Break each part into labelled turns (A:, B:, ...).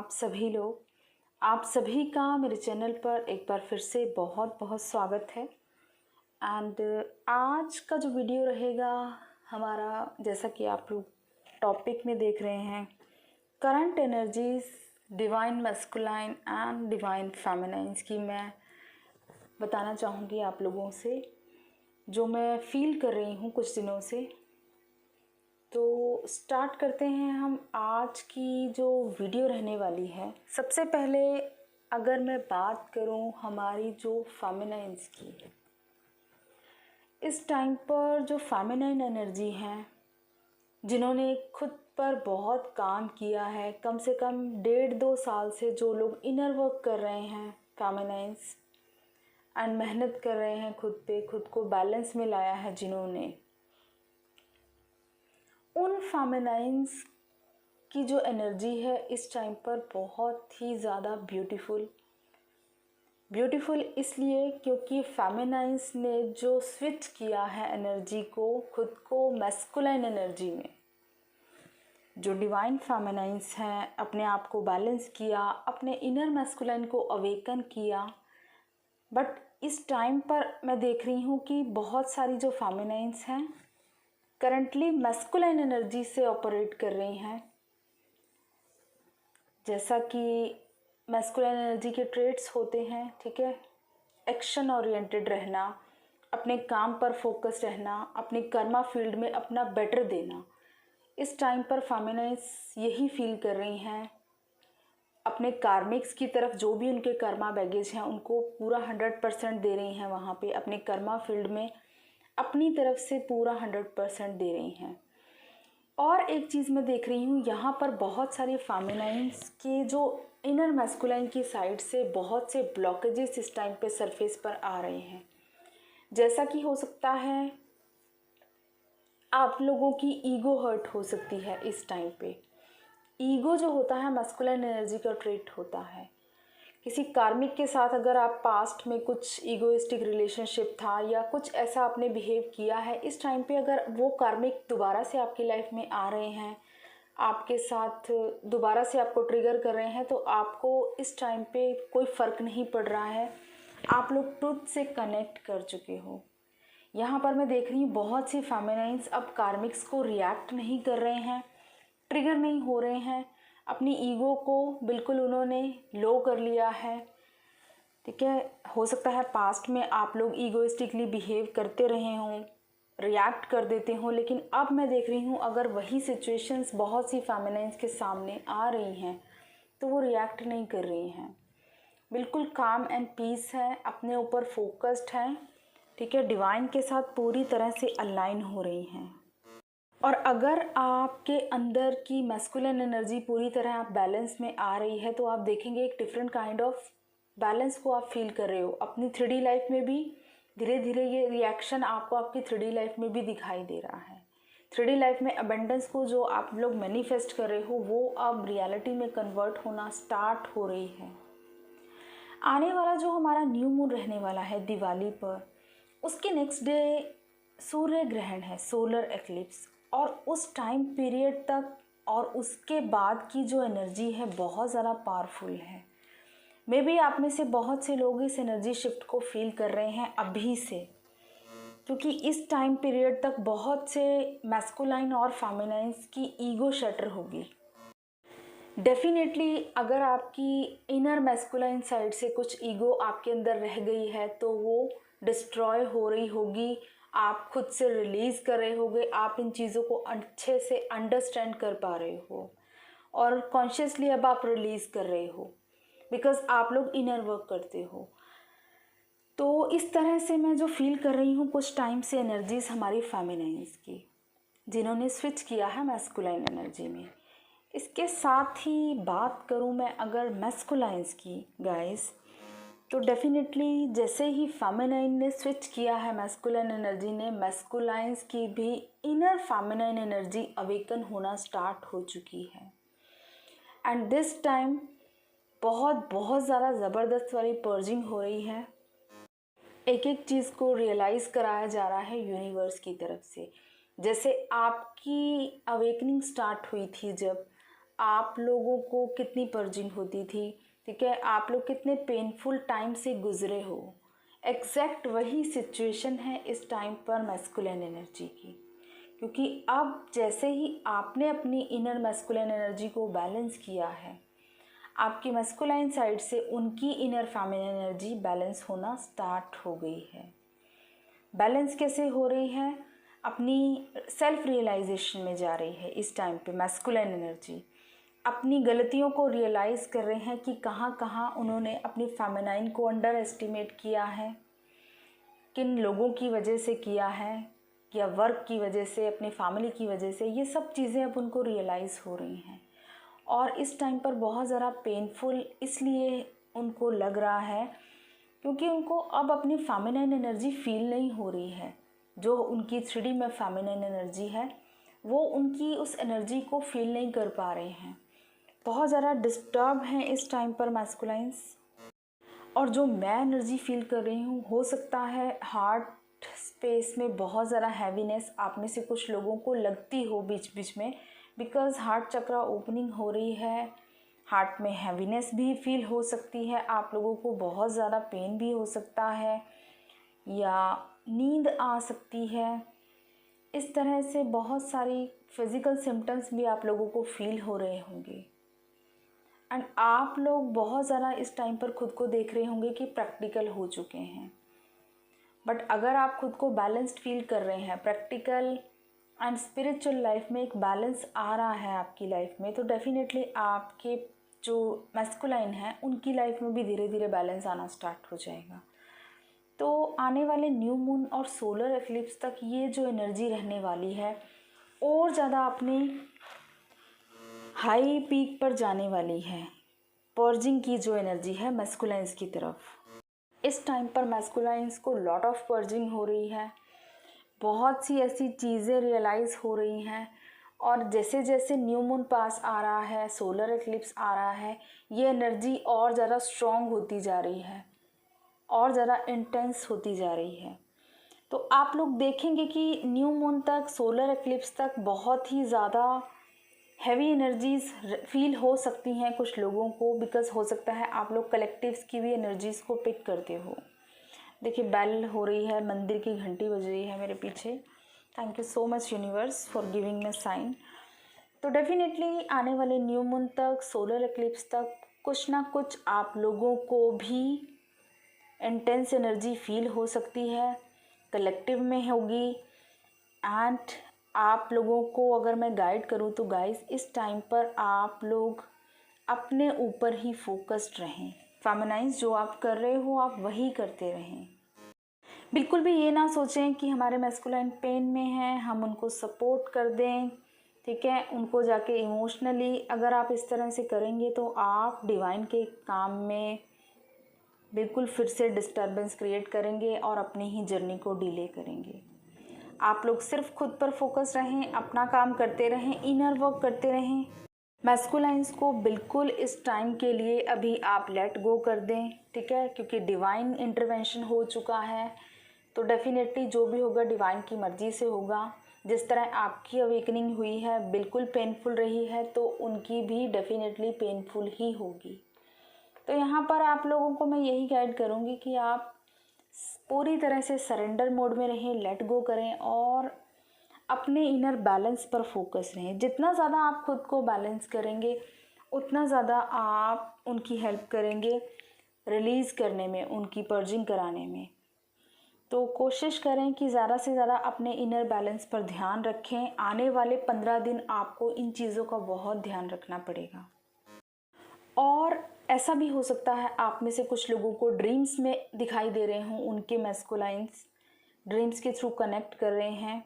A: सभी लोग, आप सभी का मेरे चैनल पर एक बार फिर से बहुत बहुत स्वागत है। एंड आज का जो वीडियो रहेगा हमारा, जैसा कि आप लोग टॉपिक में देख रहे हैं, current energies divine masculine and divine feminines की मैं बताना चाहूँगी आप लोगों से, जो मैं फील कर रही हूँ कुछ दिनों से। तो स्टार्ट करते हैं हम आज की जो वीडियो रहने वाली है। सबसे पहले अगर मैं बात करूं हमारी जो फेमिनाइन्स की, इस टाइम पर जो फेमिनाइन एनर्जी हैं, जिन्होंने खुद पर बहुत काम किया है, कम से कम 1.5-2 साल से जो लोग इनर वर्क कर रहे हैं फेमिनाइन्स एंड मेहनत कर रहे हैं खुद पे, खुद को बैलेंस में लाया है जिन्होंने, उन फेमिनाइन्स की जो एनर्जी है इस टाइम पर बहुत ही ज़्यादा ब्यूटीफुल इसलिए क्योंकि फेमिनाइन्स ने जो स्विच किया है एनर्जी को, खुद को मैस्कुलाइन एनर्जी में, जो डिवाइन फेमिनाइन्स हैं, अपने आप को बैलेंस किया, अपने इनर मैस्कुलाइन को अवेकन किया। बट इस टाइम पर मैं देख रही हूँ कि बहुत सारी जो फेमिनाइन्स हैं करंटली मैस्कुलाइन एनर्जी से ऑपरेट कर रही हैं। जैसा कि मैस्कुलाइन एनर्जी के ट्रेट्स होते हैं, ठीक है, एक्शन ओरिएंटेड रहना, अपने काम पर फोकस रहना, अपने कर्मा फील्ड में अपना बेटर देना। इस टाइम पर फेमिनाइन्स यही फील कर रही हैं, अपने कार्मिक्स की तरफ जो भी उनके कर्मा बैगेज हैं उनको पूरा 100% दे रही हैं, वहाँ पे अपने कर्मा फील्ड में अपनी तरफ से पूरा 100% दे रही हैं। और एक चीज़ मैं देख रही हूँ, यहाँ पर बहुत सारे फेमिनाइन्स के जो इनर मैस्कुलाइन की साइड से बहुत से ब्लॉकेजेस इस टाइम पे सरफेस पर आ रहे हैं। जैसा कि हो सकता है आप लोगों की ईगो हर्ट हो सकती है इस टाइम पे। ईगो जो होता है मैस्कुलाइन एनर्जी का ट्रेट होता है। किसी कार्मिक के साथ अगर आप पास्ट में कुछ ईगोइस्टिक रिलेशनशिप था या कुछ ऐसा आपने बिहेव किया है, इस टाइम पे अगर वो कार्मिक दोबारा से आपकी लाइफ में आ रहे हैं, आपके साथ दोबारा से आपको ट्रिगर कर रहे हैं, तो आपको इस टाइम पे कोई फ़र्क नहीं पड़ रहा है, आप लोग ट्रुथ से कनेक्ट कर चुके हो। यहाँ पर मैं देख रही हूँ बहुत सी फेमिनाइन्स अब कार्मिक्स को रिएक्ट नहीं कर रहे हैं, ट्रिगर नहीं हो रहे हैं, अपनी ईगो को बिल्कुल उन्होंने लो कर लिया है, ठीक है। हो सकता है पास्ट में आप लोग ईगोइस्टिकली बिहेव करते रहे हों, रिएक्ट कर देते हों, लेकिन अब मैं देख रही हूँ अगर वही सिचुएशंस बहुत सी फेमिनाइन्स के सामने आ रही हैं तो वो रिएक्ट नहीं कर रही हैं, बिल्कुल काम एंड पीस है, अपने ऊपर फोकस्ड हैं, ठीक है, डिवाइन के साथ पूरी तरह से अलाइन हो रही हैं। और अगर आपके अंदर की मैस्कुलिन एनर्जी पूरी तरह आप बैलेंस में आ रही है तो आप देखेंगे एक डिफरेंट काइंड ऑफ बैलेंस को आप फील कर रहे हो अपनी 3D लाइफ में भी। धीरे धीरे ये रिएक्शन आपको आपकी 3D लाइफ में भी दिखाई दे रहा है। 3D लाइफ में अबंडेंस को जो आप लोग मैनिफेस्ट कर रहे हो वो अब रियलिटी में कन्वर्ट होना स्टार्ट हो रही है। आने वाला जो हमारा न्यू मून रहने वाला है दिवाली पर, उसके नेक्स्ट डे सूर्य ग्रहण है, सोलर एक्लिप्स, और उस टाइम पीरियड तक और उसके बाद की जो एनर्जी है बहुत ज़्यादा पावरफुल है। मे बी आप में से बहुत से लोग इस एनर्जी शिफ्ट को फील कर रहे हैं अभी से, क्योंकि इस टाइम पीरियड तक बहुत से मैस्कुलाइन और फेमिनाइन्स की ईगो शटर होगी। डेफिनेटली अगर आपकी इनर मैस्कुलाइन साइड से कुछ ईगो आपके अंदर रह गई है तो वो डिस्ट्रॉय हो रही होगी, आप खुद से रिलीज़ कर रहे होगे, आप इन चीज़ों को अच्छे से अंडरस्टैंड कर पा रहे हो और कॉन्शियसली अब आप रिलीज़ कर रहे हो बिकॉज़ आप लोग इनर वर्क करते हो। तो इस तरह से मैं जो फील कर रही हूँ कुछ टाइम से एनर्जीज़ हमारी फेमिनाइन्स की, जिन्होंने स्विच किया है मैस्कुलाइन एनर्जी में। इसके साथ ही बात करूँ मैं अगर मैस्कुलाइन्स की गाइस, तो डेफिनेटली जैसे ही फेमिनाइन ने स्विच किया है मैस्कुलाइन एनर्जी ने, मैस्कुलाइन्स की भी इनर फेमिनाइन एनर्जी अवेकन होना स्टार्ट हो चुकी है। एंड दिस टाइम बहुत ज़्यादा ज़बरदस्त वाली पर्जिंग हो रही है। एक एक चीज़ को रियलाइज़ कराया जा रहा है यूनिवर्स की तरफ से। जैसे आपकी अवेकनिंग स्टार्ट हुई थी जब आप लोगों को कितनी पर्जिंग होती थी, ठीक है, आप लोग कितने पेनफुल टाइम से गुजरे हो, एग्जैक्ट वही सिचुएशन है इस टाइम पर मैस्कुलिन एनर्जी की। क्योंकि अब जैसे ही आपने अपनी इनर मैस्कुलिन एनर्जी को बैलेंस किया है, आपकी मैस्कुलाइन साइड से उनकी इनर फेमिनिन एनर्जी बैलेंस होना स्टार्ट हो गई है। बैलेंस कैसे हो रही है? अपनी सेल्फ रियलाइजेशन में जा रही है इस टाइम पे मैस्कुलाइन एनर्जी। अपनी गलतियों को रियलाइज़ कर रहे हैं कि कहाँ कहाँ उन्होंने अपनी फेमिनाइन को अंडर एस्टिमेट किया है, किन लोगों की वजह से किया है, या वर्क की वजह से, अपनी फैमिली की वजह से, ये सब चीज़ें अब उनको रियलाइज़ हो रही हैं। और इस टाइम पर बहुत ज़्यादा पेनफुल इसलिए उनको लग रहा है क्योंकि उनको अब अपनी फेमिनाइन एनर्जी फील नहीं हो रही है। जो उनकी 3D में फेमिनाइन एनर्जी है वो उनकी उस एनर्जी को फील नहीं कर पा रहे हैं। बहुत ज़्यादा डिस्टर्ब हैं इस टाइम पर मैस्कुलाइंस। और जो मैं एनर्जी फील कर रही हूँ, हो सकता है हार्ट स्पेस में बहुत ज़्यादा हैवीनेस आप में से कुछ लोगों को लगती हो बीच बीच में, बिकॉज़ हार्ट चक्रा ओपनिंग हो रही है। हार्ट में हैवीनेस भी फील हो सकती है, आप लोगों को बहुत ज़्यादा पेन भी हो सकता है या नींद आ सकती है। इस तरह से बहुत सारी फिज़िकल सिम्टम्स भी आप लोगों को फील हो रहे होंगे। एंड आप लोग बहुत ज़्यादा इस टाइम पर खुद को देख रहे होंगे कि प्रैक्टिकल हो चुके हैं। बट अगर आप खुद को बैलेंस्ड फील कर रहे हैं, प्रैक्टिकल एंड स्पिरिचुअल लाइफ में एक बैलेंस आ रहा है आपकी लाइफ में, तो डेफिनेटली आपके जो मैस्कुलाइन हैं उनकी लाइफ में भी धीरे धीरे बैलेंस आना स्टार्ट हो जाएगा। तो आने वाले न्यू मून और सोलर एक्लिप्स तक ये जो एनर्जी रहने वाली है और ज़्यादा अपनी हाई पीक पर जाने वाली है। पर्जिंग की जो एनर्जी है मैस्कुलाइंस की तरफ, इस टाइम पर मैस्कुलाइंस को लॉट ऑफ पर्जिंग हो रही है। बहुत सी ऐसी चीज़ें रियलाइज़ हो रही हैं और जैसे जैसे न्यू मून पास आ रहा है, सोलर एक्लिप्स आ रहा है, ये एनर्जी और ज़्यादा स्ट्रॉन्ग होती जा रही है और ज़्यादा इंटेंस होती जा रही है। तो आप लोग देखेंगे कि न्यू मून तक, सोलर एक्लिप्स तक बहुत ही ज़्यादा हैवी एनर्जीज़ फील हो सकती हैं कुछ लोगों को, बिकॉज़ हो सकता है आप लोग कलेक्टिव्स की भी एनर्जीज़ को पिक करते हो। देखिए बेल हो रही है, मंदिर की घंटी बज रही है मेरे पीछे। Thank you so much universe for giving me sign. तो डेफिनेटली आने वाले न्यू मून तक, सोलर एक्लिप्स तक कुछ ना कुछ आप लोगों को भी इंटेंस एनर्जी फील हो सकती है, कलेक्टिव में होगी। एंड आप लोगों को अगर मैं गाइड करूँ तो गाइस, इस टाइम पर आप लोग अपने ऊपर ही फोकस्ड रहें। फेमिनाइज जो आप कर रहे हो आप वही करते रहें। बिल्कुल भी ये ना सोचें कि हमारे मैस्कुलाइन पेन में हैं, हम उनको सपोर्ट कर दें, ठीक है, उनको जाके इमोशनली अगर आप इस तरह से करेंगे तो आप डिवाइन के काम में बिल्कुल फिर से डिस्टर्बेंस क्रिएट करेंगे और अपनी ही जर्नी को डिले करेंगे। आप लोग सिर्फ खुद पर फोकस रहें, अपना काम करते रहें, इनर वर्क करते रहें। मैस्कुलाइंस को बिल्कुल इस टाइम के लिए अभी आप लेट गो कर दें, ठीक है, क्योंकि डिवाइन इंटरवेंशन हो चुका है। तो डेफिनेटली जो भी होगा डिवाइन की मर्ज़ी से होगा। जिस तरह आपकी अवेकनिंग हुई है बिल्कुल पेनफुल रही है, तो उनकी भी डेफिनेटली पेनफुल ही होगी। तो यहाँ पर आप लोगों को मैं यही गाइड करूँगी कि आप पूरी तरह से सरेंडर मोड में रहें, लेट गो करें और अपने इनर बैलेंस पर फोकस रहें। जितना ज़्यादा आप खुद को बैलेंस करेंगे उतना ज़्यादा आप उनकी हेल्प करेंगे रिलीज़ करने में, उनकी पर्जिंग कराने में। तो कोशिश करें कि ज़्यादा से ज़्यादा अपने इनर बैलेंस पर ध्यान रखें। आने वाले 15 दिन आपको इन चीज़ों का बहुत ध्यान रखना पड़ेगा। और ऐसा भी हो सकता है आप में से कुछ लोगों को ड्रीम्स में दिखाई दे रहे हों, उनके मैस्कुलाइंस ड्रीम्स के थ्रू कनेक्ट कर रहे हैं,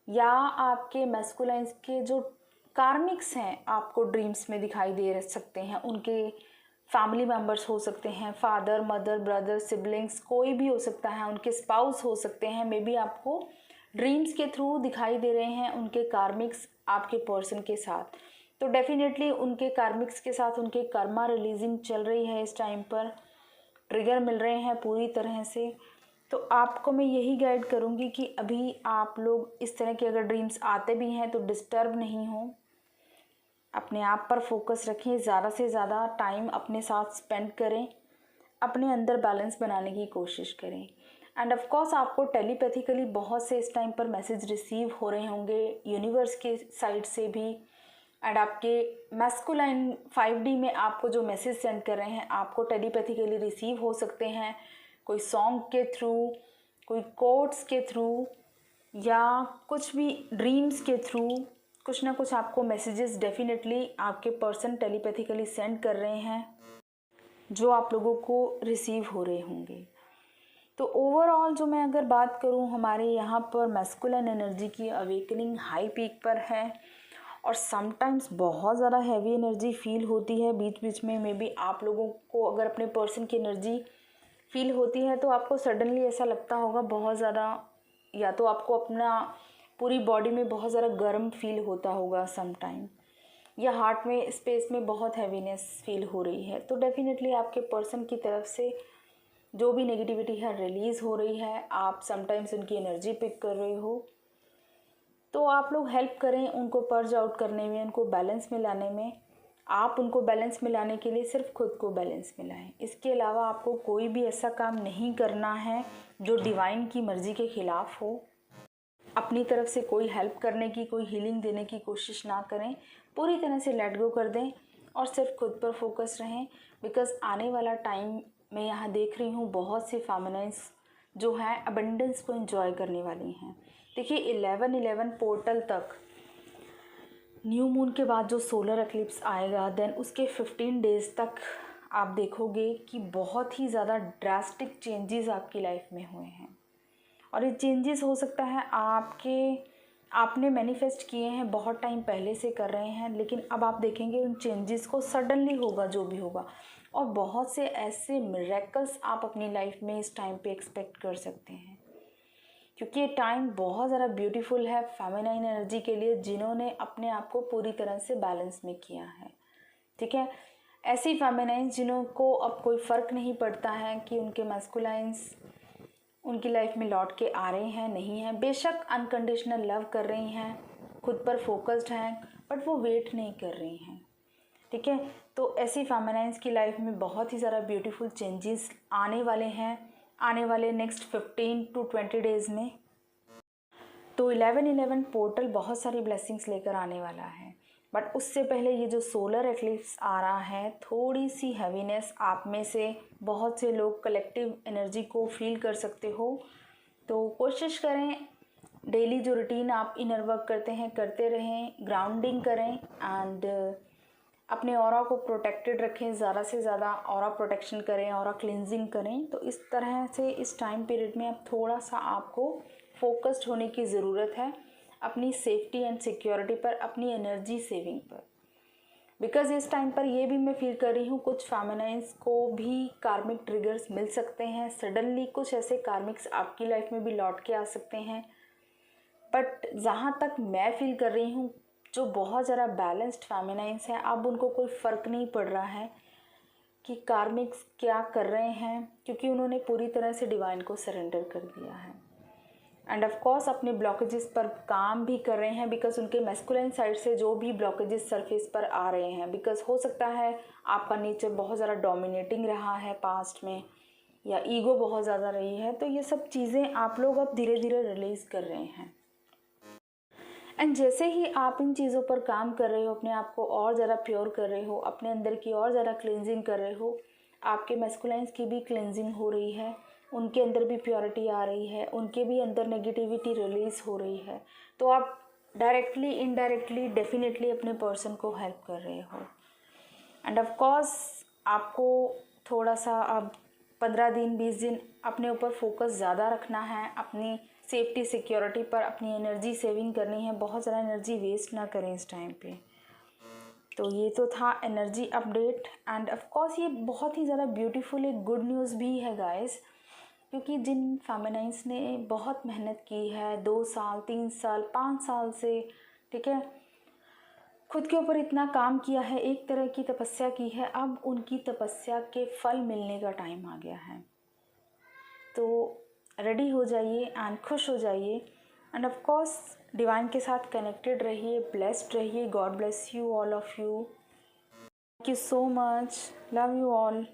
A: या आपके मैस्कुलाइंस के जो कार्मिक्स हैं आपको ड्रीम्स में दिखाई दे सकते हैं। उनके फैमिली मेम्बर्स हो सकते हैं, फादर, मदर, ब्रदर, सिबलिंग्स, कोई भी हो सकता है, उनके स्पाउस हो सकते हैं। मे बी आपको ड्रीम्स के थ्रू दिखाई दे रहे हैं उनके कार्मिक्स आपके पर्सन के साथ। तो डेफिनेटली उनके कार्मिक्स के साथ उनके कर्मा रिलीजिंग चल रही है इस टाइम पर, ट्रिगर मिल रहे हैं पूरी तरह से। तो आपको मैं यही गाइड करूँगी कि अभी आप लोग इस तरह के अगर ड्रीम्स आते भी हैं तो डिस्टर्ब नहीं हो, अपने आप पर फोकस रखें, ज़्यादा से ज़्यादा टाइम अपने साथ स्पेंड करें, अपने अंदर बैलेंस बनाने की कोशिश करें। एंड ऑफ कोर्स आपको टेलीपैथिकली बहुत से इस टाइम पर मैसेज रिसीव हो रहे होंगे यूनिवर्स के साइड से भी, एंड आपके मैस्कुलाइन 5D में आपको जो मैसेज सेंड कर रहे हैं आपको टेलीपैथिकली रिसीव हो सकते हैं, कोई सॉन्ग के थ्रू, कोई कोट्स के थ्रू, या कुछ भी ड्रीम्स के थ्रू। कुछ ना कुछ आपको मैसेजेस डेफिनेटली आपके पर्सन टेलीपैथिकली सेंड कर रहे हैं जो आप लोगों को रिसीव हो रहे होंगे। तो ओवरऑल जो मैं अगर बात करूं, हमारे यहाँ पर मैस्कुलिन एनर्जी की अवेकनिंग हाई पीक पर है, और समटाइम्स बहुत ज़्यादा हैवी एनर्जी फील होती है बीच बीच में। मे बी आप लोगों को अगर अपने पर्सन की एनर्जी फील होती है तो आपको सडनली ऐसा लगता होगा बहुत ज़्यादा, या तो आपको अपना पूरी बॉडी में बहुत ज़्यादा गर्म फील होता होगा समटाइम, या हार्ट में स्पेस में बहुत हैवीनेस फील हो रही है। तो डेफिनेटली आपके पर्सन की तरफ से जो भी नेगेटिविटी है रिलीज़ हो रही है, आप समटाइम्स उनकी एनर्जी पिक कर रहे हो। तो आप लोग हेल्प करें उनको पर्ज आउट करने में, उनको बैलेंस में लाने में। आप उनको बैलेंस में लाने के लिए सिर्फ खुद को बैलेंस में लाएं। इसके अलावा आपको कोई भी ऐसा काम नहीं करना है जो डिवाइन की मर्ज़ी के ख़िलाफ़ हो। अपनी तरफ से कोई हेल्प करने की, कोई हीलिंग देने की कोशिश ना करें, पूरी तरह से लेट गो कर दें और सिर्फ खुद पर फोकस रहें। बिकॉज़ आने वाला टाइम मैं यहाँ देख रही हूँ बहुत सी फेमिनाइन्स जो हैं अबंडेंस को एंजॉय करने वाली हैं। देखिए 11/11 पोर्टल तक, न्यू मून के बाद जो सोलर एक्लिप्स आएगा, देन उसके 15 डेज़ तक आप देखोगे कि बहुत ही ज़्यादा ड्रास्टिक चेंजेस आपकी लाइफ में हुए हैं। और ये चेंजेस हो सकता है आपने मैनिफेस्ट किए हैं, बहुत टाइम पहले से कर रहे हैं, लेकिन अब आप देखेंगे उन चेंजेस को सडनली होगा जो भी होगा। और बहुत से ऐसे मिरेकल्स आप अपनी लाइफ में इस टाइम पे एक्सपेक्ट कर सकते हैं, क्योंकि ये टाइम बहुत ज़्यादा ब्यूटीफुल है फेमिनाइन एनर्जी के लिए, जिन्होंने अपने आप को पूरी तरह से बैलेंस में किया है। ठीक है, ऐसी फेमिनाइन्स जिन्हों को अब कोई फ़र्क नहीं पड़ता है कि उनके मैस्कुलाइन्स उनकी लाइफ में लौट के आ रहे हैं नहीं हैं। बेशक अनकंडीशनल लव कर रही हैं, खुद पर फोकस्ड हैं, बट वो वेट नहीं कर रही हैं। ठीक है, तो ऐसी फेमिनाइन्स की लाइफ में बहुत ही ज़्यादा ब्यूटीफुल चेंजेस आने वाले हैं, आने वाले नेक्स्ट 15 to 20 डेज़ में। तो 11/11 पोर्टल बहुत सारी ब्लेसिंग्स लेकर आने वाला है, बट उससे पहले ये जो सोलर एक्लिप्स आ रहा है, थोड़ी सी हैवीनेस आप में से बहुत से लोग कलेक्टिव एनर्जी को फील कर सकते हो। तो कोशिश करें डेली जो रूटीन आप इनर वर्क करते हैं करते रहें, ग्राउंडिंग करें एंड अपने ऑरा को प्रोटेक्टेड रखें, ज़्यादा से ज़्यादा ऑरा प्रोटेक्शन करें, ऑरा क्लिनजिंग करें। तो इस तरह से इस टाइम पीरियड में अब थोड़ा सा आपको फोकस्ड होने की ज़रूरत है अपनी सेफ्टी एंड सिक्योरिटी पर, अपनी एनर्जी सेविंग पर। बिकॉज इस टाइम पर ये भी मैं फील कर रही हूँ कुछ फेमिनाइन्स को भी कार्मिक ट्रिगर्स मिल सकते हैं। सडनली कुछ ऐसे कार्मिक्स आपकी लाइफ में भी लौट के आ सकते हैं, बट जहाँ तक मैं फील कर रही हूँ जो बहुत ज़्यादा बैलेंस्ड फेमिनाइन्स हैं, अब उनको कोई फ़र्क नहीं पड़ रहा है कि कार्मिक्स क्या कर रहे हैं, क्योंकि उन्होंने पूरी तरह से डिवाइन को सरेंडर कर दिया है। एंड ऑफ कोर्स अपने ब्लॉकेजेस पर काम भी कर रहे हैं, बिकॉज उनके मैस्कुलाइन साइड से जो भी ब्लॉकेजेस सरफेस पर आ रहे हैं, बिकॉज हो सकता है आपका नेचर बहुत ज़्यादा डोमिनेटिंग रहा है पास्ट में, या ईगो बहुत ज़्यादा रही है। तो ये सब चीज़ें आप लोग अब धीरे धीरे रिलीज़ कर रहे हैं। एंड जैसे ही आप इन चीज़ों पर काम कर रहे हो, अपने आप को और ज़्यादा प्योर कर रहे हो, अपने अंदर की और ज़्यादा क्लिनजिंग कर रहे हो, आपके मैस्कुलाइन्स की भी क्लिनजिंग हो रही है, उनके अंदर भी प्योरिटी आ रही है, उनके भी अंदर नेगेटिविटी रिलीज़ हो रही है। तो आप डायरेक्टली इनडायरेक्टली डेफिनेटली अपने पर्सन को हेल्प कर रहे हो। एंड ऑफ कोर्स आपको थोड़ा सा अब 15 दिन 20 दिन अपने ऊपर फोकस ज़्यादा रखना है, अपनी सेफ्टी सिक्योरिटी पर, अपनी एनर्जी सेविंग करनी है, बहुत ज़्यादा एनर्जी वेस्ट ना करें इस टाइम पे। तो ये तो था energy update. End of course ये बहुत ही ज़्यादा ब्यूटीफुल एक गुड न्यूज़ भी है गाइस, क्योंकि जिन फेमिनाइन्स ने बहुत मेहनत की है 2 साल 3 साल 5 साल से, ठीक है, खुद के ऊपर इतना काम किया है, एक तरह की तपस्या की है, अब उनकी तपस्या के फल मिलने का टाइम आ गया है। तो रेडी हो जाइए एंड खुश हो जाइए। एंड ऑफ कोर्स डिवाइन के साथ कनेक्टेड रहिए, ब्लेस्ड रहिए। God bless you, all of you. Thank you so much, love you all.